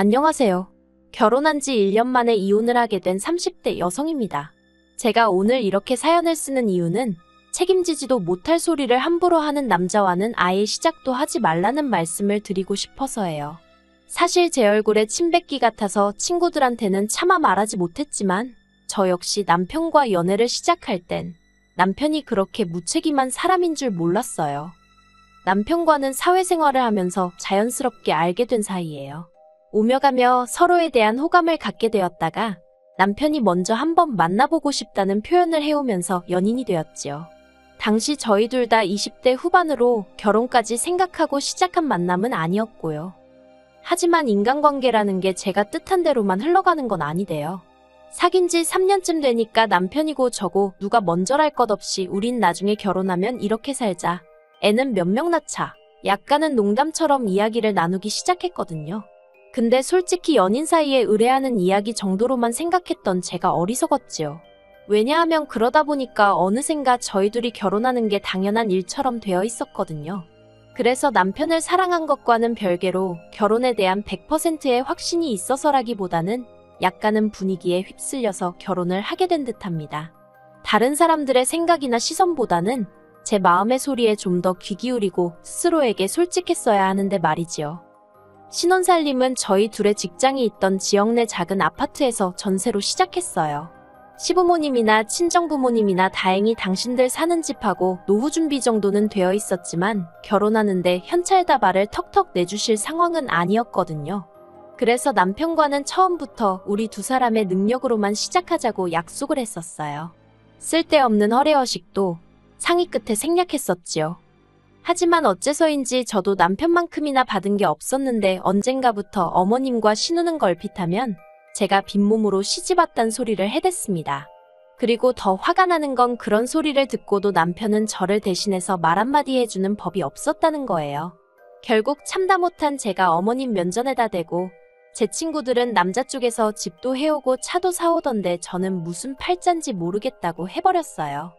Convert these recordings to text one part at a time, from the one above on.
안녕하세요. 결혼한 지 1년 만에 이혼을 하게 된 30대 여성입니다. 제가 오늘 이렇게 사연을 쓰는 이유는 책임지지도 못할 소리를 함부로 하는 남자와는 아예 시작도 하지 말라는 말씀을 드리고 싶어서예요. 사실 제 얼굴에 침 뱉기 같아서 친구들한테는 차마 말하지 못했지만 저 역시 남편과 연애를 시작할 땐 남편이 그렇게 무책임한 사람인 줄 몰랐어요. 남편과는 사회생활을 하면서 자연스럽게 알게 된 사이예요. 오며 가며 서로에 대한 호감을 갖게 되었다가 남편이 먼저 한번 만나보고 싶다는 표현을 해오면서 연인이 되었지요. 당시 저희 둘 다 20대 후반으로 결혼까지 생각하고 시작한 만남은 아니었고요. 하지만 인간관계라는 게 제가 뜻한 대로만 흘러가는 건 아니대요. 사귄 지 3년쯤 되니까 남편이고 저고 누가 먼저랄 것 없이 우린 나중에 결혼하면 이렇게 살자. 애는 몇 명 낳자. 약간은 농담처럼 이야기를 나누기 시작했거든요. 근데 솔직히 연인 사이에 의뢰하는 이야기 정도로만 생각했던 제가 어리석었지요. 왜냐하면 그러다 보니까 어느샌가 저희 둘이 결혼하는 게 당연한 일처럼 되어 있었거든요. 그래서 남편을 사랑한 것과는 별개로 결혼에 대한 100%의 확신이 있어서라기보다는 약간은 분위기에 휩쓸려서 결혼을 하게 된 듯합니다. 다른 사람들의 생각이나 시선보다는 제 마음의 소리에 좀 더 귀 기울이고 스스로에게 솔직했어야 하는데 말이지요. 신혼살림은 저희 둘의 직장이 있던 지역 내 작은 아파트에서 전세로 시작했어요. 시부모님이나 친정부모님이나 다행히 당신들 사는 집하고 노후 준비 정도는 되어 있었지만 결혼하는데 현찰다발을 턱턱 내주실 상황은 아니었거든요. 그래서 남편과는 처음부터 우리 두 사람의 능력으로만 시작하자고 약속을 했었어요. 쓸데없는 허례허식도 상의 끝에 생략했었지요. 하지만 어째서인지 저도 남편만큼이나 받은 게 없었는데 언젠가부터 어머님과 신우는 걸핏하면 제가 빈몸으로 시집왔단 소리를 해댔습니다. 그리고 더 화가 나는 건 그런 소리를 듣고도 남편은 저를 대신해서 말 한마디 해주는 법이 없었다는 거예요. 결국 참다 못한 제가 어머님 면전에다 대고 제 친구들은 남자 쪽에서 집도 해오고 차도 사오던데 저는 무슨 팔짠지 모르겠다고 해버렸어요.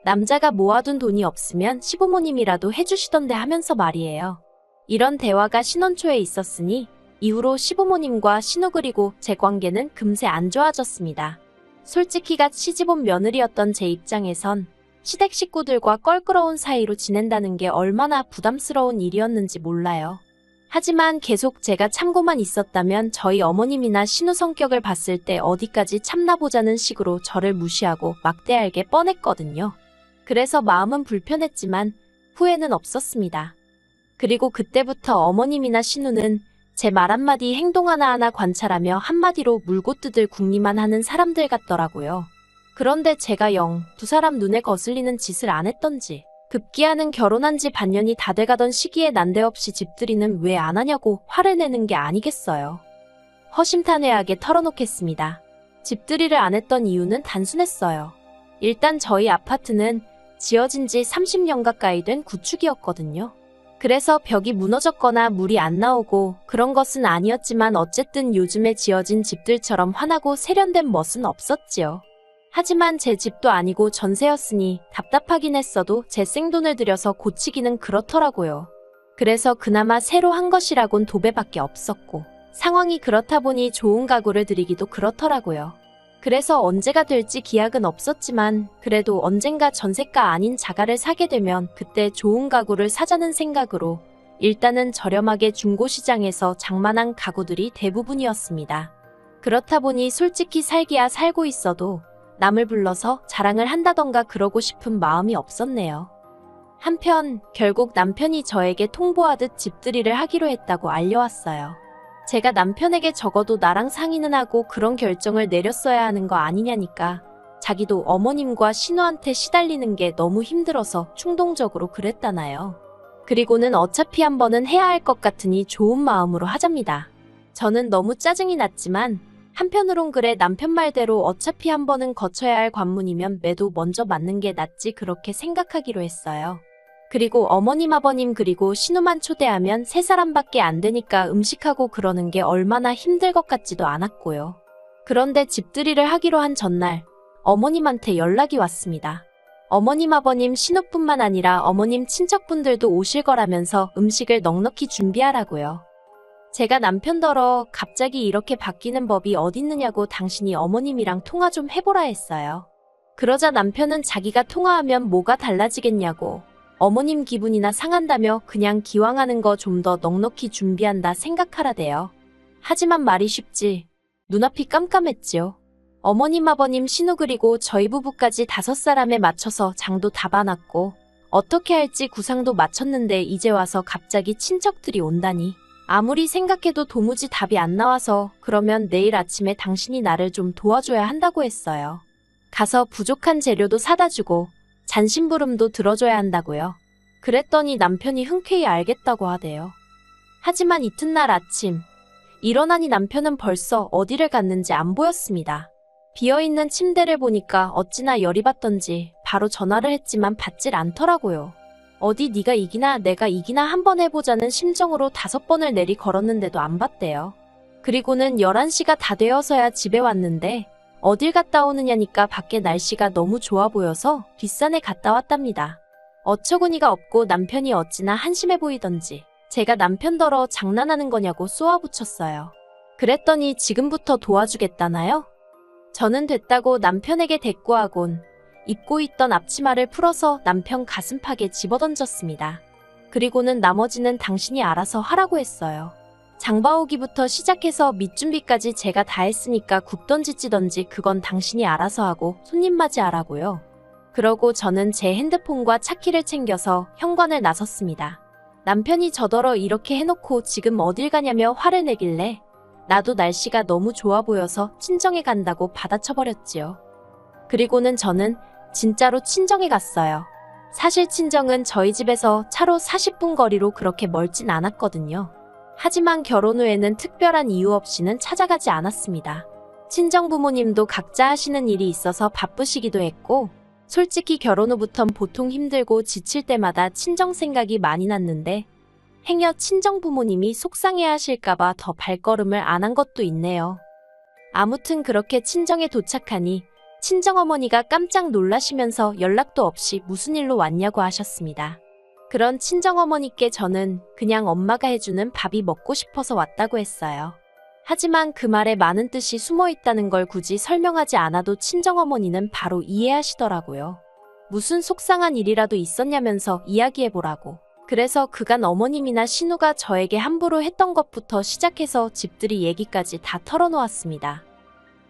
남자가 모아둔 돈이 없으면 시부모님이라도 해주시던데 하면서 말이에요. 이런 대화가 신혼 초에 있었으니 이후로 시부모님과 신우 그리고 제 관계는 금세 안 좋아졌습니다. 솔직히 갓 시집온 며느리였던 제 입장에선 시댁 식구들과 껄끄러운 사이로 지낸다는 게 얼마나 부담스러운 일이었는지 몰라요. 하지만 계속 제가 참고만 있었다면 저희 어머님이나 신우 성격을 봤을 때 어디까지 참나보자는 식으로 저를 무시하고 막대할 게 뻔했거든요. 그래서 마음은 불편했지만 후회는 없었습니다. 그리고 그때부터 어머님이나 신우는 제 말 한마디 행동 하나하나 관찰하며 한마디로 물고 뜯을 궁리만 하는 사람들 같더라고요. 그런데 제가 영 두 사람 눈에 거슬리는 짓을 안 했던지 급기야는 결혼한 지 반년이 다 돼가던 시기에 난데없이 집들이는 왜 안 하냐고 화를 내는 게 아니겠어요. 허심탄회하게 털어놓겠습니다. 집들이를 안 했던 이유는 단순했어요. 일단 저희 아파트는 지어진 지 30년 가까이 된 구축이었거든요. 그래서 벽이 무너졌거나 물이 안 나오고 그런 것은 아니었지만 어쨌든 요즘에 지어진 집들처럼 환하고 세련된 멋은 없었지요. 하지만 제 집도 아니고 전세였으니 답답하긴 했어도 제 생돈을 들여서 고치기는 그렇더라고요. 그래서 그나마 새로 한 것이라곤 도배밖에 없었고 상황이 그렇다 보니 좋은 가구를 들이기도 그렇더라고요. 그래서 언제가 될지 기약은 없었지만 그래도 언젠가 전세가 아닌 자가를 사게 되면 그때 좋은 가구를 사자는 생각으로 일단은 저렴하게 중고시장에서 장만한 가구들이 대부분이었습니다. 그렇다 보니 솔직히 살기야 살고 있어도 남을 불러서 자랑을 한다던가 그러고 싶은 마음이 없었네요. 한편 결국 남편이 저에게 통보하듯 집들이를 하기로 했다고 알려왔어요. 제가 남편에게 적어도 나랑 상의는 하고 그런 결정을 내렸어야 하는 거 아니냐니까 자기도 어머님과 신우한테 시달리는 게 너무 힘들어서 충동적으로 그랬다나요. 그리고는 어차피 한 번은 해야 할 것 같으니 좋은 마음으로 하잡니다. 저는 너무 짜증이 났지만 한편으론 그래 남편 말대로 어차피 한 번은 거쳐야 할 관문이면 매도 먼저 맞는 게 낫지 그렇게 생각하기로 했어요. 그리고 어머님 아버님 그리고 신우만 초대하면 세 사람밖에 안 되니까 음식하고 그러는 게 얼마나 힘들 것 같지도 않았고요. 그런데 집들이를 하기로 한 전날 어머님한테 연락이 왔습니다. 어머님 아버님 신우뿐만 아니라 어머님 친척분들도 오실 거라면서 음식을 넉넉히 준비하라고요. 제가 남편더러 갑자기 이렇게 바뀌는 법이 어딨느냐고 당신이 어머님이랑 통화 좀 해보라 했어요. 그러자 남편은 자기가 통화하면 뭐가 달라지겠냐고 어머님 기분이나 상한다며 그냥 기왕하는 거 좀 더 넉넉히 준비한다 생각하라대요. 하지만 말이 쉽지. 눈앞이 깜깜했지요. 어머님 아버님 신우 그리고 저희 부부까지 5사람에 맞춰서 장도 다 봐놨고 어떻게 할지 구상도 마쳤는데 이제 와서 갑자기 친척들이 온다니. 아무리 생각해도 도무지 답이 안 나와서 그러면 내일 아침에 당신이 나를 좀 도와줘야 한다고 했어요. 가서 부족한 재료도 사다 주고 잔심부름도 들어줘야 한다고요. 그랬더니 남편이 흔쾌히 알겠다고 하대요. 하지만 이튿날 아침 일어나니 남편은 벌써 어디를 갔는지 안 보였습니다. 비어있는 침대를 보니까 어찌나 열이 받던지 바로 전화를 했지만 받질 않더라고요. 어디 네가 이기나 내가 이기나 한번 해보자는 심정으로 5번을 내리 걸었는데도 안 받대요. 그리고는 11시가 다 되어서야 집에 왔는데 어딜 갔다 오느냐니까 밖에 날씨가 너무 좋아 보여서 뒷산에 갔다 왔답니다. 어처구니가 없고 남편이 어찌나 한심해 보이던지 제가 남편더러 장난하는 거냐고 쏘아붙였어요. 그랬더니 지금부터 도와주겠다나요? 저는 됐다고 남편에게 대꾸하곤 입고 있던 앞치마를 풀어서 남편 가슴팍에 집어던졌습니다. 그리고는 나머지는 당신이 알아서 하라고 했어요. 장봐오기부터 시작해서 밑준비까지 제가 다 했으니까 굽던지 찌던지 그건 당신이 알아서 하고 손님 맞이하라고요. 그러고 저는 제 핸드폰과 차키를 챙겨서 현관을 나섰습니다. 남편이 저더러 이렇게 해놓고 지금 어딜 가냐며 화를 내길래 나도 날씨가 너무 좋아 보여서 친정에 간다고 받아쳐버렸지요. 그리고는 저는 진짜로 친정에 갔어요. 사실 친정은 저희 집에서 차로 40분 거리로 그렇게 멀진 않았거든요. 하지만 결혼 후에는 특별한 이유 없이는 찾아가지 않았습니다. 친정 부모님도 각자 하시는 일이 있어서 바쁘시기도 했고 솔직히 결혼 후부턴 보통 힘들고 지칠 때마다 친정 생각이 많이 났는데 행여 친정 부모님이 속상해하실까봐 더 발걸음을 안 한 것도 있네요. 아무튼 그렇게 친정에 도착하니 친정어머니가 깜짝 놀라시면서 연락도 없이 무슨 일로 왔냐고 하셨습니다. 그런 친정어머니께 저는 그냥 엄마가 해주는 밥이 먹고 싶어서 왔다고 했어요. 하지만 그 말에 많은 뜻이 숨어 있다는 걸 굳이 설명하지 않아도 친정어머니는 바로 이해하시더라고요. 무슨 속상한 일이라도 있었냐면서 이야기해보라고. 그래서 그간 어머님이나 신우가 저에게 함부로 했던 것부터 시작해서 집들이 얘기까지 다 털어놓았습니다.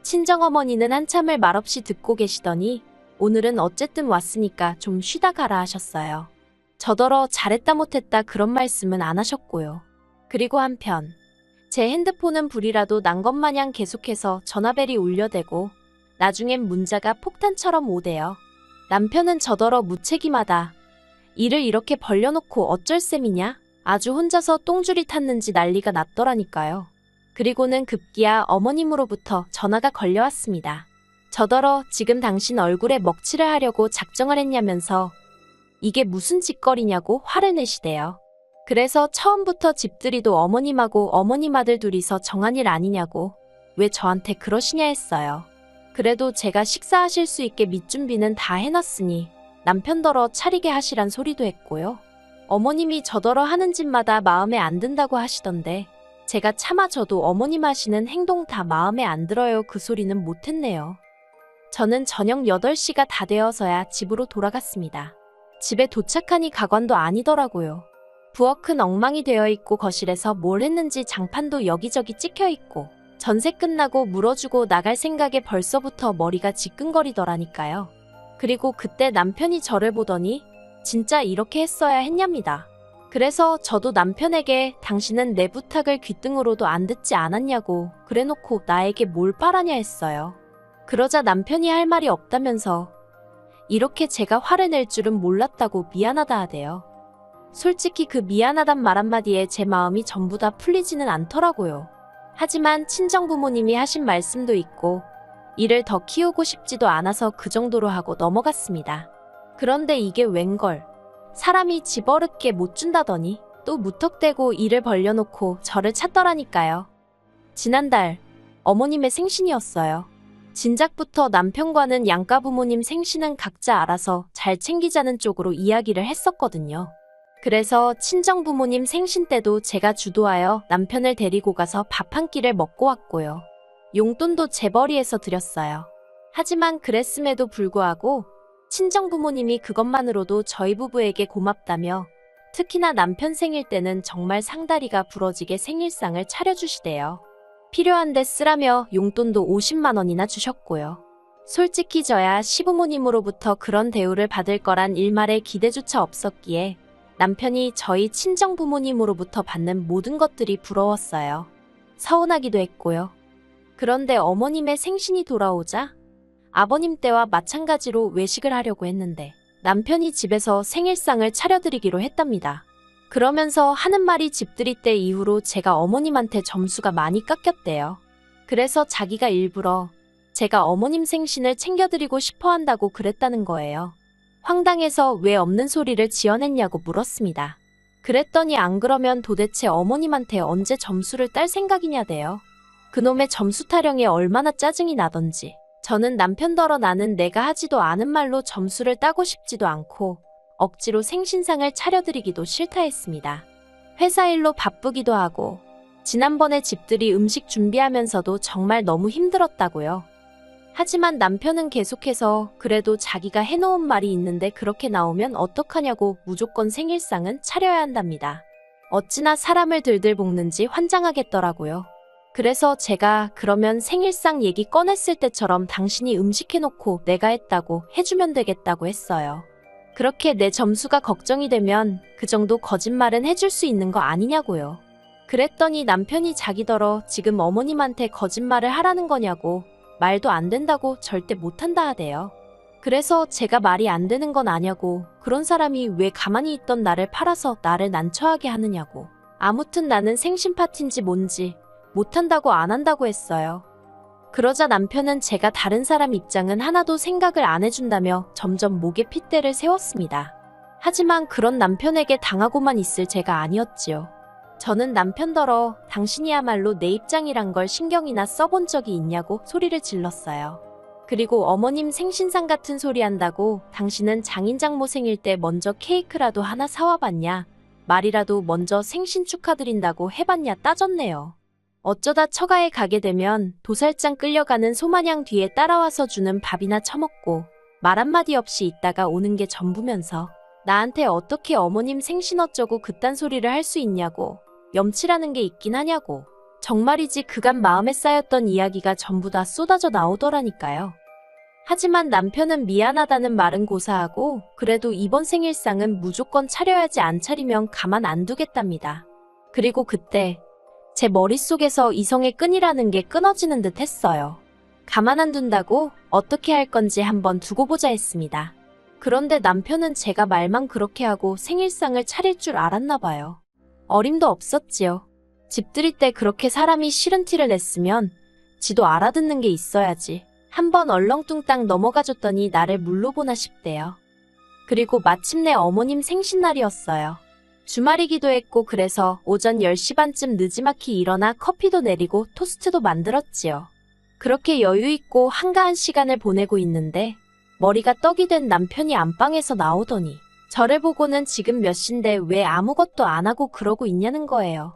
친정어머니는 한참을 말없이 듣고 계시더니 오늘은 어쨌든 왔으니까 좀 쉬다 가라 하셨어요. 저더러 잘했다 못했다 그런 말씀은 안 하셨고요. 그리고 한편 제 핸드폰은 불이라도 난 것 마냥 계속해서 전화벨이 울려대고 나중엔 문자가 폭탄처럼 오대요. 남편은 저더러 무책임하다. 일을 이렇게 벌려놓고 어쩔 셈이냐? 아주 혼자서 똥줄이 탔는지 난리가 났더라니까요. 그리고는 급기야 어머님으로부터 전화가 걸려왔습니다. 저더러 지금 당신 얼굴에 먹칠을 하려고 작정을 했냐면서 이게 무슨 짓거리냐고 화를 내시대요. 그래서 처음부터 집들이도 어머님하고 어머님 아들 둘이서 정한 일 아니냐고 왜 저한테 그러시냐 했어요. 그래도 제가 식사하실 수 있게 밑준비는 다 해놨으니 남편더러 차리게 하시란 소리도 했고요. 어머님이 저더러 하는 짓마다 마음에 안 든다고 하시던데 제가 차마 저도 어머님 하시는 행동 다 마음에 안 들어요 그 소리는 못했네요. 저는 저녁 8시가 다 되어서야 집으로 돌아갔습니다. 집에 도착하니 가관도 아니더라고요. 부엌은 엉망이 되어 있고 거실에서 뭘 했는지 장판도 여기저기 찍혀 있고 전세 끝나고 물어주고 나갈 생각에 벌써부터 머리가 지끈거리더라니까요. 그리고 그때 남편이 저를 보더니 진짜 이렇게 했어야 했냐입니다. 그래서 저도 남편에게 당신은 내 부탁을 귓등으로도 안 듣지 않았냐고 그래놓고 나에게 뭘 바라냐 했어요. 그러자 남편이 할 말이 없다면서 이렇게 제가 화를 낼 줄은 몰랐다고 미안하다 하대요. 솔직히 그 미안하단 말 한마디에 제 마음이 전부 다 풀리지는 않더라고요. 하지만 친정부모님이 하신 말씀도 있고 일을 더 키우고 싶지도 않아서 그 정도로 하고 넘어갔습니다. 그런데 이게 웬걸. 사람이 집어릇게 못 준다더니 또 무턱대고 일을 벌려놓고 저를 찾더라니까요. 지난달 어머님의 생신이었어요. 진작부터 남편과는 양가 부모님 생신은 각자 알아서 잘 챙기자는 쪽으로 이야기를 했었거든요. 그래서 친정부모님 생신 때도 제가 주도하여 남편을 데리고 가서 밥 한 끼를 먹고 왔고요. 용돈도 재벌이에서 드렸어요. 하지만 그랬음에도 불구하고 친정부모님이 그것만으로도 저희 부부에게 고맙다며 특히나 남편 생일 때는 정말 상다리가 부러지게 생일상을 차려주시대요. 필요한데 쓰라며 용돈도 50만 원이나 주셨고요. 솔직히 저야 시부모님으로부터 그런 대우를 받을 거란 일말의 기대조차 없었기에 남편이 저희 친정부모님으로부터 받는 모든 것들이 부러웠어요. 서운하기도 했고요. 그런데 어머님의 생신이 돌아오자 아버님 때와 마찬가지로 외식을 하려고 했는데 남편이 집에서 생일상을 차려드리기로 했답니다. 그러면서 하는 말이 집들이 때 이후로 제가 어머님한테 점수가 많이 깎였대요. 그래서 자기가 일부러 제가 어머님 생신을 챙겨드리고 싶어 한다고 그랬다는 거예요. 황당해서 왜 없는 소리를 지어냈냐고 물었습니다. 그랬더니 안 그러면 도대체 어머님한테 언제 점수를 딸 생각이냐대요. 그놈의 점수 타령에 얼마나 짜증이 나던지. 저는 남편더러 나는 내가 하지도 않은 말로 점수를 따고 싶지도 않고 억지로 생신상을 차려드리기도 싫다 했습니다. 회사 일로 바쁘기도 하고 지난번에 집들이 음식 준비하면서도 정말 너무 힘들었다고요. 하지만 남편은 계속해서 그래도 자기가 해놓은 말이 있는데 그렇게 나오면 어떡하냐고 무조건 생일상은 차려야 한답니다. 어찌나 사람을 들들 볶는지 환장하겠더라고요. 그래서 제가 그러면 생일상 얘기 꺼냈을 때처럼 당신이 음식 해놓고 내가 했다고 해주면 되겠다고 했어요. 그렇게 내 점수가 걱정이 되면 그 정도 거짓말은 해줄 수 있는 거 아니냐고요. 그랬더니 남편이 자기더러 지금 어머님한테 거짓말을 하라는 거냐고 말도 안 된다고 절대 못한다 하대요. 그래서 제가 말이 안 되는 건 아냐고 그런 사람이 왜 가만히 있던 나를 팔아서 나를 난처하게 하느냐고 아무튼 나는 생신 파티인지 뭔지 못한다고 안 한다고 했어요. 그러자 남편은 제가 다른 사람 입장은 하나도 생각을 안 해준다며 점점 목에 핏대를 세웠습니다. 하지만 그런 남편에게 당하고만 있을 제가 아니었지요. 저는 남편더러 당신이야말로 내 입장이란 걸 신경이나 써본 적이 있냐고 소리를 질렀어요. 그리고 어머님 생신상 같은 소리 한다고 당신은 장인장모 생일 때 먼저 케이크라도 하나 사와봤냐? 말이라도 먼저 생신 축하드린다고 해봤냐 따졌네요. 어쩌다 처가에 가게 되면 도살장 끌려가는 소마냥 뒤에 따라와서 주는 밥이나 처먹고 말 한마디 없이 있다가 오는 게 전부면서 나한테 어떻게 어머님 생신 어쩌고 그딴 소리를 할 수 있냐고 염치라는 게 있긴 하냐고 정말이지 그간 마음에 쌓였던 이야기가 전부 다 쏟아져 나오더라니까요. 하지만 남편은 미안하다는 말은 고사하고 그래도 이번 생일상은 무조건 차려야지 안 차리면 가만 안 두겠답니다. 그리고 그때 제 머릿속에서 이성의 끈이라는 게 끊어지는 듯 했어요. 가만 안 둔다고 어떻게 할 건지 한번 두고 보자 했습니다. 그런데 남편은 제가 말만 그렇게 하고 생일상을 차릴 줄 알았나 봐요. 어림도 없었지요. 집들이 때 그렇게 사람이 싫은 티를 냈으면 지도 알아듣는 게 있어야지. 한번 얼렁뚱땅 넘어가줬더니 나를 물로 보나 싶대요. 그리고 마침내 어머님 생신날이었어요. 주말이기도 했고 그래서 오전 10시 반쯤 느지막이 일어나 커피도 내리고 토스트도 만들었지요. 그렇게 여유있고 한가한 시간을 보내고 있는데 머리가 떡이 된 남편이 안방에서 나오더니 저를 보고는 지금 몇 시인데 왜 아무것도 안 하고 그러고 있냐는 거예요.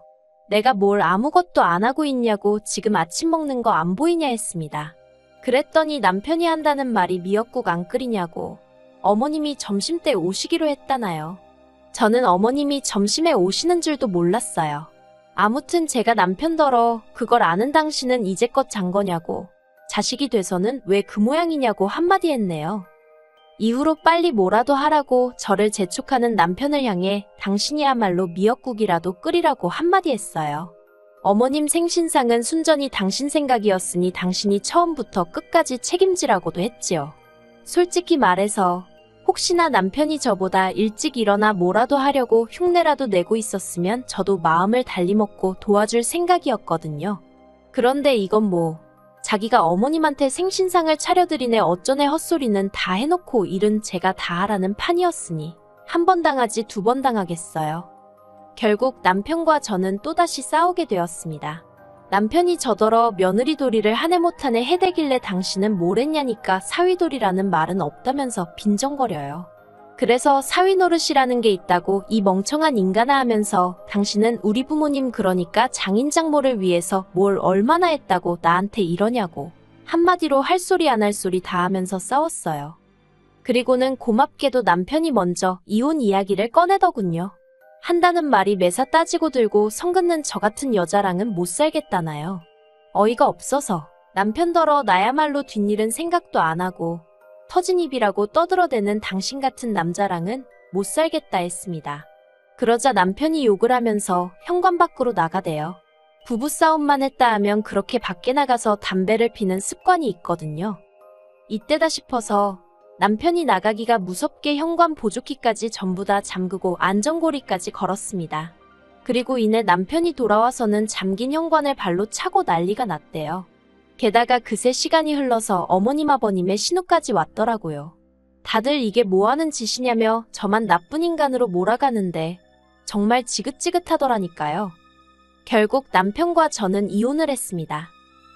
내가 뭘 아무것도 안 하고 있냐고 지금 아침 먹는 거 안 보이냐 했습니다. 그랬더니 남편이 한다는 말이 미역국 안 끓이냐고 어머님이 점심때 오시기로 했다나요. 저는 어머님이 점심에 오시는 줄도 몰랐어요. 아무튼 제가 남편더러 그걸 아는 당신은 이제껏 잔 거냐고 자식이 돼서는 왜 그 모양이냐고 한마디 했네요. 이후로 빨리 뭐라도 하라고 저를 재촉하는 남편을 향해 당신이야말로 미역국이라도 끓이라고 한마디 했어요. 어머님 생신상은 순전히 당신 생각이었으니 당신이 처음부터 끝까지 책임지라고도 했지요. 솔직히 말해서 혹시나 남편이 저보다 일찍 일어나 뭐라도 하려고 흉내라도 내고 있었으면 저도 마음을 달리 먹고 도와줄 생각이었거든요. 그런데 이건 뭐 자기가 어머님한테 생신상을 차려드리네 어쩌네 헛소리는 다 해놓고 일은 제가 다 하라는 판이었으니 한 번 당하지 두 번 당하겠어요. 결국 남편과 저는 또다시 싸우게 되었습니다. 남편이 저더러 며느리 도리를 한 해 못하네 해대길래 당신은 뭘 했냐니까 사위도리라는 말은 없다면서 빈정거려요. 그래서 사위 노릇이라는 게 있다고 이 멍청한 인간아 하면서 당신은 우리 부모님 그러니까 장인 장모를 위해서 뭘 얼마나 했다고 나한테 이러냐고 한마디로 할 소리 안 할 소리 다 하면서 싸웠어요. 그리고는 고맙게도 남편이 먼저 이혼 이야기를 꺼내더군요. 한다는 말이 매사 따지고 들고 성 긋는 저 같은 여자랑은 못 살겠다나요. 어이가 없어서 남편더러 나야말로 뒷일은 생각도 안 하고 터진 입이라고 떠들어대는 당신 같은 남자랑은 못 살겠다 했습니다. 그러자 남편이 욕을 하면서 현관 밖으로 나가대요. 부부싸움만 했다 하면 그렇게 밖에 나가서 담배를 피는 습관이 있거든요. 이때다 싶어서 남편이 나가기가 무섭게 현관 보조키까지 전부 다 잠그고 안전고리까지 걸었습니다. 그리고 이내 남편이 돌아와서는 잠긴 현관을 발로 차고 난리가 났대요. 게다가 그새 시간이 흘러서 어머님 아버님의 신호까지 왔더라고요. 다들 이게 뭐하는 짓이냐며 저만 나쁜 인간으로 몰아가는데 정말 지긋지긋하더라니까요. 결국 남편과 저는 이혼을 했습니다.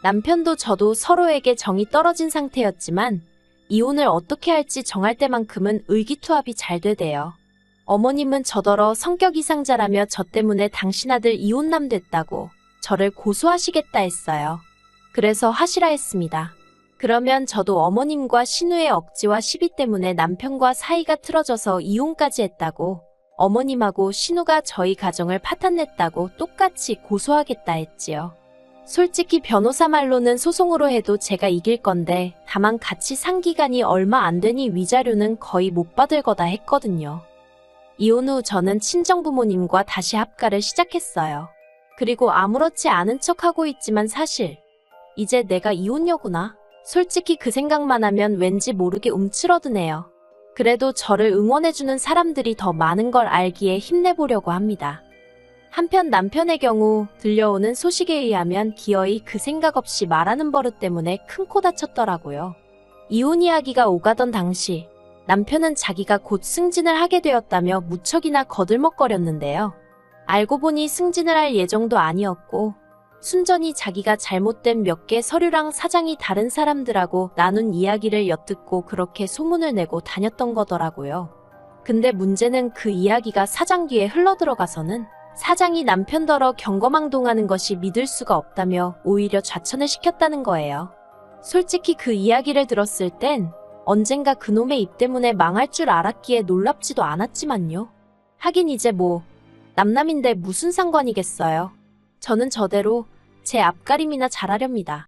남편도 저도 서로에게 정이 떨어진 상태였지만 이혼을 어떻게 할지 정할 때만큼은 의기투합이 잘 되대요. 어머님은 저더러 성격 이상자라며 저 때문에 당신 아들 이혼남 됐다고 저를 고소하시겠다 했어요. 그래서 하시라 했습니다. 그러면 저도 어머님과 신우의 억지와 시비 때문에 남편과 사이가 틀어져서 이혼까지 했다고 어머님하고 신우가 저희 가정을 파탄냈다고 똑같이 고소하겠다 했지요. 솔직히 변호사 말로는 소송으로 해도 제가 이길 건데 다만 같이 산 기간이 얼마 안 되니 위자료는 거의 못 받을 거다 했거든요. 이혼 후 저는 친정부모님과 다시 합가를 시작했어요. 그리고 아무렇지 않은 척하고 있지만 사실 이제 내가 이혼녀구나. 솔직히 그 생각만 하면 왠지 모르게 움츠러드네요. 그래도 저를 응원해주는 사람들이 더 많은 걸 알기에 힘내보려고 합니다. 한편 남편의 경우 들려오는 소식에 의하면 기어이 그 생각 없이 말하는 버릇 때문에 큰 코 다쳤더라고요. 이혼 이야기가 오가던 당시 남편은 자기가 곧 승진을 하게 되었다며 무척이나 거들먹거렸는데요. 알고 보니 승진을 할 예정도 아니었고 순전히 자기가 잘못된 몇 개 서류랑 사장이 다른 사람들하고 나눈 이야기를 엿듣고 그렇게 소문을 내고 다녔던 거더라고요. 근데 문제는 그 이야기가 사장 뒤에 흘러들어가서는 사장이 남편더러 경거망동하는 것이 믿을 수가 없다며 오히려 좌천을 시켰다는 거예요. 솔직히 그 이야기를 들었을 땐 언젠가 그놈의 입 때문에 망할 줄 알았기에 놀랍지도 않았지만요. 하긴 이제 뭐 남남인데 무슨 상관이겠어요. 저는 저대로 제 앞가림이나 잘하렵니다.